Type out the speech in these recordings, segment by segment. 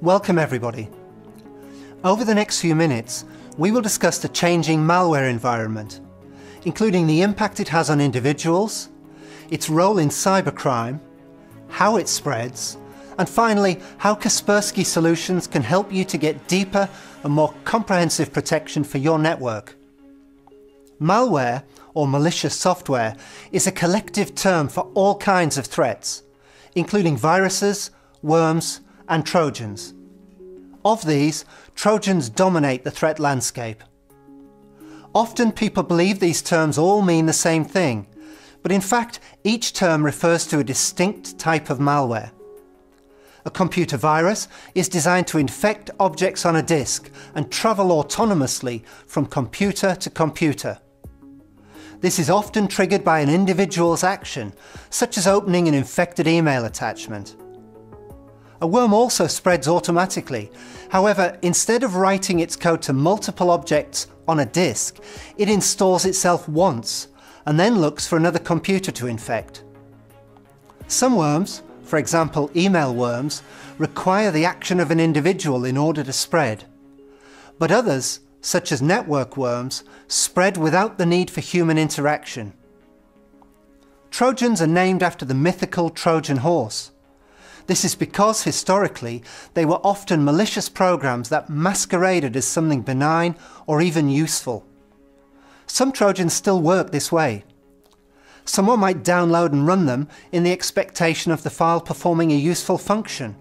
Welcome everybody. Over the next few minutes, we will discuss the changing malware environment, including the impact it has on individuals, its role in cybercrime, how it spreads, and finally, how Kaspersky solutions can help you to get deeper and more comprehensive protection for your network. Malware, or malicious software, is a collective term for all kinds of threats, including viruses, worms, and Trojans. Of these, Trojans dominate the threat landscape. Often people believe these terms all mean the same thing, but in fact each term refers to a distinct type of malware. A computer virus is designed to infect objects on a disk and travel autonomously from computer to computer. This is often triggered by an individual's action, such as opening an infected email attachment. A worm also spreads automatically. However, instead of writing its code to multiple objects on a disk, it installs itself once and then looks for another computer to infect. Some worms, for example email worms, require the action of an individual in order to spread. But others, such as network worms, spread without the need for human interaction. Trojans are named after the mythical Trojan horse. This is because, historically, they were often malicious programs that masqueraded as something benign or even useful. Some Trojans still work this way. Someone might download and run them in the expectation of the file performing a useful function,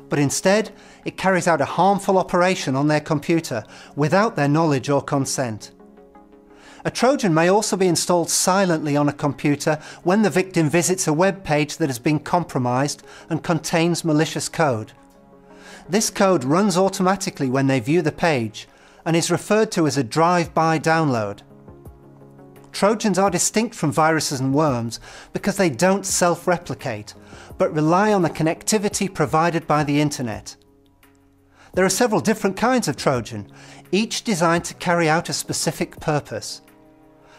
but instead it carries out a harmful operation on their computer without their knowledge or consent. A Trojan may also be installed silently on a computer when the victim visits a web page that has been compromised and contains malicious code. This code runs automatically when they view the page and is referred to as a drive-by download. Trojans are distinct from viruses and worms because they don't self-replicate, but rely on the connectivity provided by the internet. There are several different kinds of Trojan, each designed to carry out a specific purpose.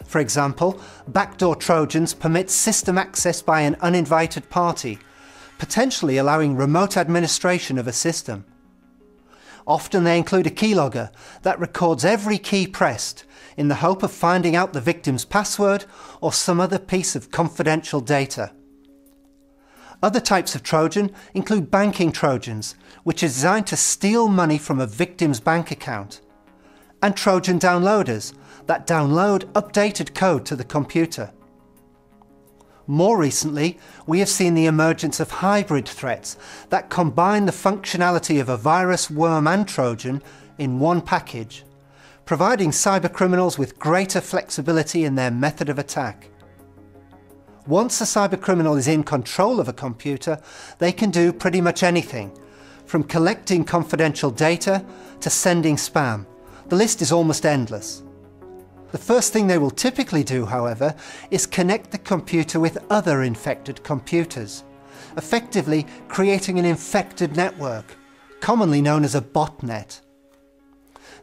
For example, backdoor Trojans permit system access by an uninvited party, potentially allowing remote administration of a system. Often they include a keylogger that records every key pressed in the hope of finding out the victim's password or some other piece of confidential data. Other types of Trojan include banking Trojans, which are designed to steal money from a victim's bank account, and Trojan downloaders that download updated code to the computer. More recently, we have seen the emergence of hybrid threats that combine the functionality of a virus, worm and Trojan in one package, providing cybercriminals with greater flexibility in their method of attack. Once a cybercriminal is in control of a computer, they can do pretty much anything, from collecting confidential data to sending spam. The list is almost endless. The first thing they will typically do, however, is connect the computer with other infected computers, effectively creating an infected network, commonly known as a botnet.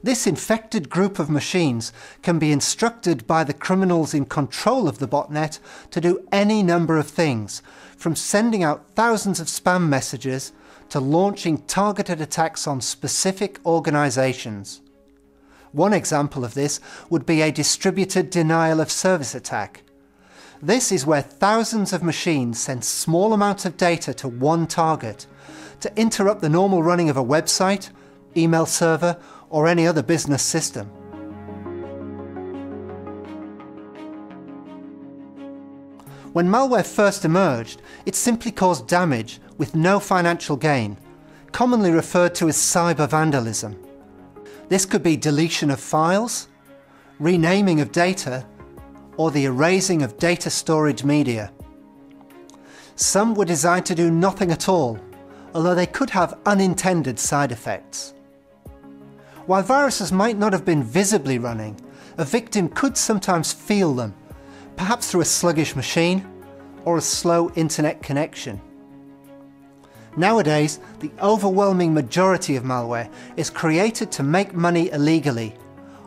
This infected group of machines can be instructed by the criminals in control of the botnet to do any number of things, from sending out thousands of spam messages to launching targeted attacks on specific organizations. One example of this would be a distributed denial of service attack. This is where thousands of machines send small amounts of data to one target to interrupt the normal running of a website, email server, or any other business system. When malware first emerged, it simply caused damage with no financial gain, commonly referred to as cyber vandalism. This could be deletion of files, renaming of data, or the erasing of data storage media. Some were designed to do nothing at all, although they could have unintended side effects. While viruses might not have been visibly running, a victim could sometimes feel them, perhaps through a sluggish machine or a slow internet connection. Nowadays, the overwhelming majority of malware is created to make money illegally,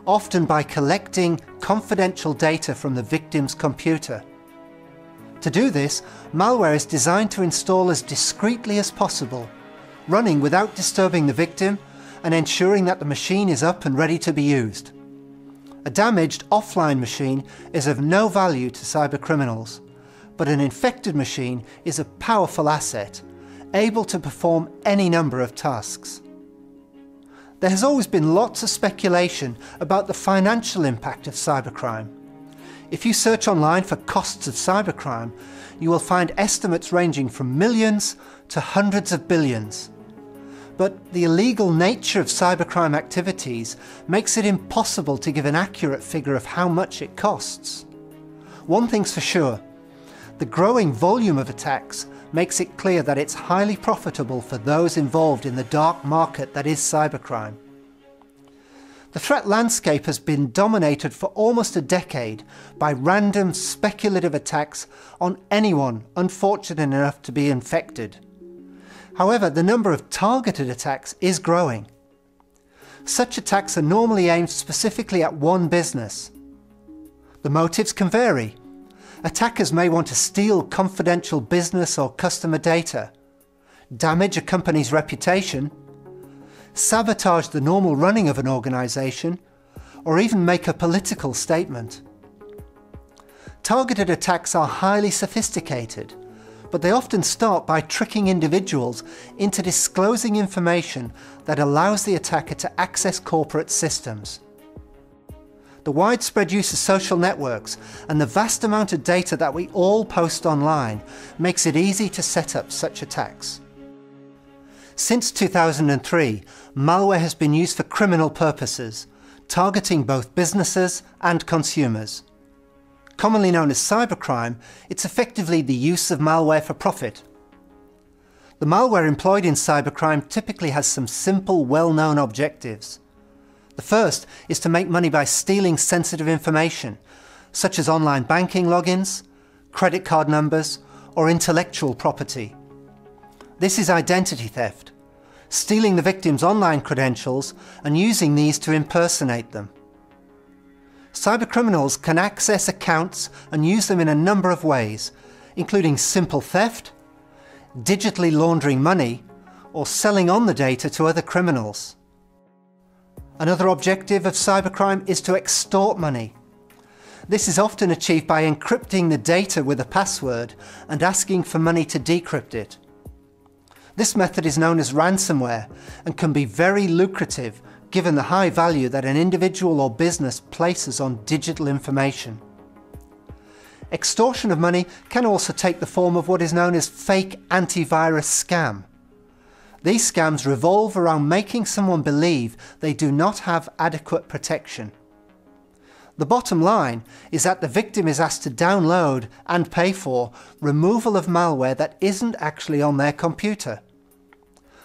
often by collecting confidential data from the victim's computer. To do this, malware is designed to install as discreetly as possible, running without disturbing the victim and ensuring that the machine is up and ready to be used. A damaged offline machine is of no value to cybercriminals, but an infected machine is a powerful asset, able to perform any number of tasks. There has always been lots of speculation about the financial impact of cybercrime. If you search online for costs of cybercrime, you will find estimates ranging from millions to hundreds of billions. But the illegal nature of cybercrime activities makes it impossible to give an accurate figure of how much it costs. One thing's for sure, the growing volume of attacks makes it clear that it's highly profitable for those involved in the dark market that is cybercrime. The threat landscape has been dominated for almost a decade by random speculative attacks on anyone unfortunate enough to be infected. However, the number of targeted attacks is growing. Such attacks are normally aimed specifically at one business. The motives can vary. Attackers may want to steal confidential business or customer data, damage a company's reputation, sabotage the normal running of an organisation, or even make a political statement. Targeted attacks are highly sophisticated, but they often start by tricking individuals into disclosing information that allows the attacker to access corporate systems. The widespread use of social networks and the vast amount of data that we all post online makes it easy to set up such attacks. Since 2003, malware has been used for criminal purposes, targeting both businesses and consumers. Commonly known as cybercrime, it's effectively the use of malware for profit. The malware employed in cybercrime typically has some simple, well-known objectives. The first is to make money by stealing sensitive information, such as online banking logins, credit card numbers, or intellectual property. This is identity theft, stealing the victim's online credentials and using these to impersonate them. Cybercriminals can access accounts and use them in a number of ways, including simple theft, digitally laundering money, or selling on the data to other criminals. Another objective of cybercrime is to extort money. This is often achieved by encrypting the data with a password and asking for money to decrypt it. This method is known as ransomware and can be very lucrative given the high value that an individual or business places on digital information. Extortion of money can also take the form of what is known as fake antivirus scam. These scams revolve around making someone believe they do not have adequate protection. The bottom line is that the victim is asked to download and pay for removal of malware that isn't actually on their computer.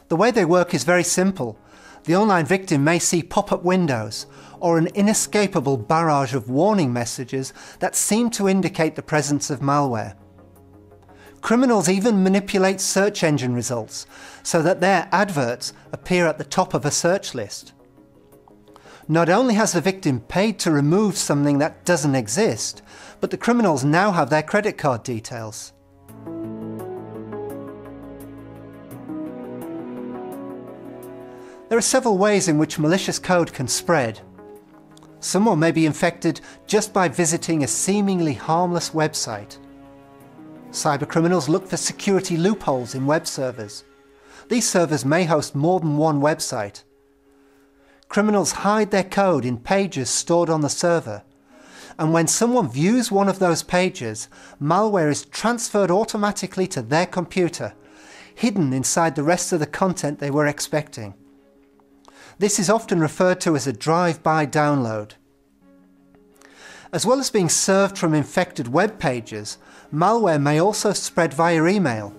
The way they work is very simple. The online victim may see pop-up windows or an inescapable barrage of warning messages that seem to indicate the presence of malware. Criminals even manipulate search engine results so that their adverts appear at the top of a search list. Not only has the victim paid to remove something that doesn't exist, but the criminals now have their credit card details. There are several ways in which malicious code can spread. Someone may be infected just by visiting a seemingly harmless website. Cybercriminals look for security loopholes in web servers. These servers may host more than one website. Criminals hide their code in pages stored on the server, and when someone views one of those pages, malware is transferred automatically to their computer, hidden inside the rest of the content they were expecting. This is often referred to as a drive-by download. As well as being served from infected web pages, malware may also spread via email,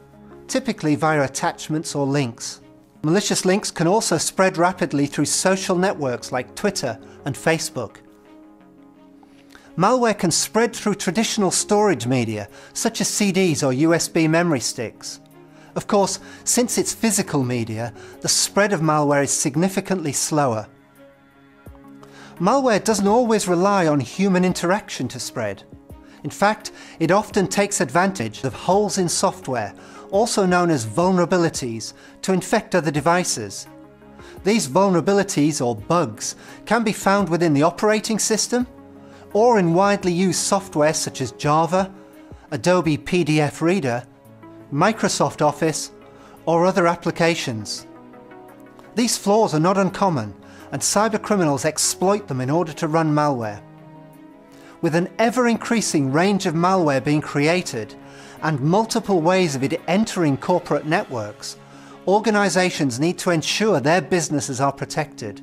typically via attachments or links. Malicious links can also spread rapidly through social networks like Twitter and Facebook. Malware can spread through traditional storage media, such as CDs or USB memory sticks. Of course, since it's physical media, the spread of malware is significantly slower. Malware doesn't always rely on human interaction to spread. In fact, it often takes advantage of holes in software, also known as vulnerabilities, to infect other devices. These vulnerabilities, or bugs, can be found within the operating system or in widely used software such as Java, Adobe PDF Reader, Microsoft Office, or other applications. These flaws are not uncommon, and cybercriminals exploit them in order to run malware. With an ever-increasing range of malware being created and multiple ways of it entering corporate networks, organizations need to ensure their businesses are protected.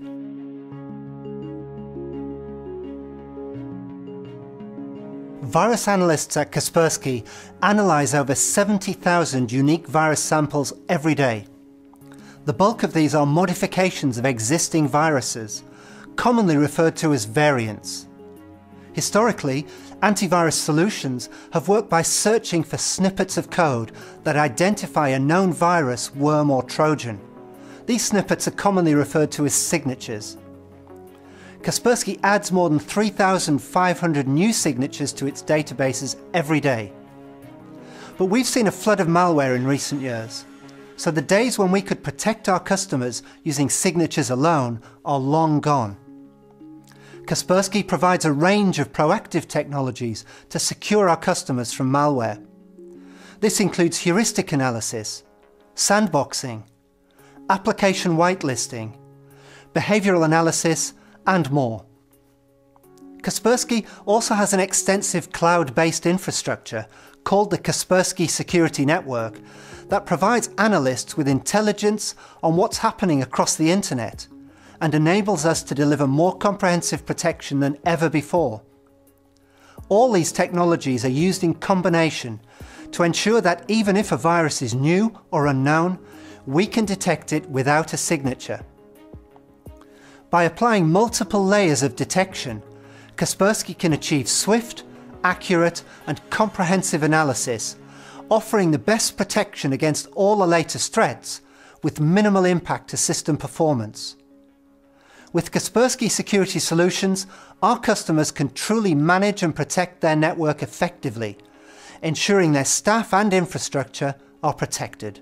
Virus analysts at Kaspersky analyze over 70,000 unique virus samples every day. The bulk of these are modifications of existing viruses, commonly referred to as variants. Historically, antivirus solutions have worked by searching for snippets of code that identify a known virus, worm or Trojan. These snippets are commonly referred to as signatures. Kaspersky adds more than 3,500 new signatures to its databases every day. But we've seen a flood of malware in recent years, so the days when we could protect our customers using signatures alone are long gone. Kaspersky provides a range of proactive technologies to secure our customers from malware. This includes heuristic analysis, sandboxing, application whitelisting, behavioral analysis, and more. Kaspersky also has an extensive cloud-based infrastructure called the Kaspersky Security Network that provides analysts with intelligence on what's happening across the internet and enables us to deliver more comprehensive protection than ever before. All these technologies are used in combination to ensure that even if a virus is new or unknown, we can detect it without a signature. By applying multiple layers of detection, Kaspersky can achieve swift, accurate and comprehensive analysis, offering the best protection against all the latest threats with minimal impact to system performance. With Kaspersky Security Solutions, our customers can truly manage and protect their network effectively, ensuring their staff and infrastructure are protected.